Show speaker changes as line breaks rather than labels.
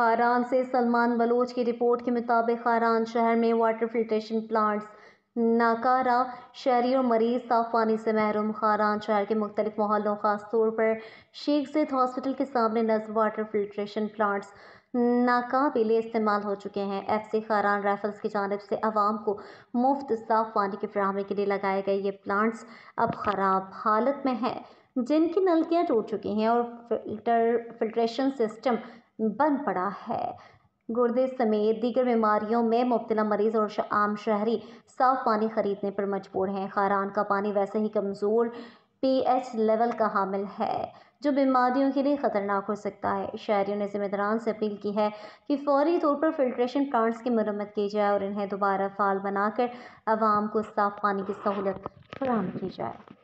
खारान से सलमान बलोच की रिपोर्ट के मुताबिक खारान शहर में वाटर फिल्ट्रेशन प्लांट्स, नाकरा, शहरी और मरीज साफ पानी से महरूम। खारान शहर के मुख्तलिफ मोहल्लों खासतौर पर शेख ज़ैद हॉस्पिटल के सामने नस्ब वाटर फिल्ट्रेशन प्लांट्स नाकाबिले इस्तेमाल हो चुके हैं। FC खारान राइफल्स की जानिब से आवाम को मुफ्त साफ पानी की फराहमी के लिए लगाए गए ये प्लांट्स अब ख़राब हालत में हैं, जिनकी नलकियाँ टूट चुकी हैं और फिल्ट्रेशन सिस्टम बंद पड़ा है। गुर्दे समेत दीगर बीमारियों में मुब्तला मरीज और आम शहरी साफ पानी खरीदने पर मजबूर हैं। खारान का पानी वैसे ही कमज़ोर pH लेवल का हामिल है, जो बीमारियों के लिए ख़तरनाक हो सकता है। शहरियों ने ज़िम्मेदारान से अपील की है कि फौरी तौर पर फिल्ट्रेशन प्लांट्स की मरम्मत की जाए और इन्हें दोबारा फ़ाल बनाकर आवाम को साफ पानी की सहूलत फराहम की जाए।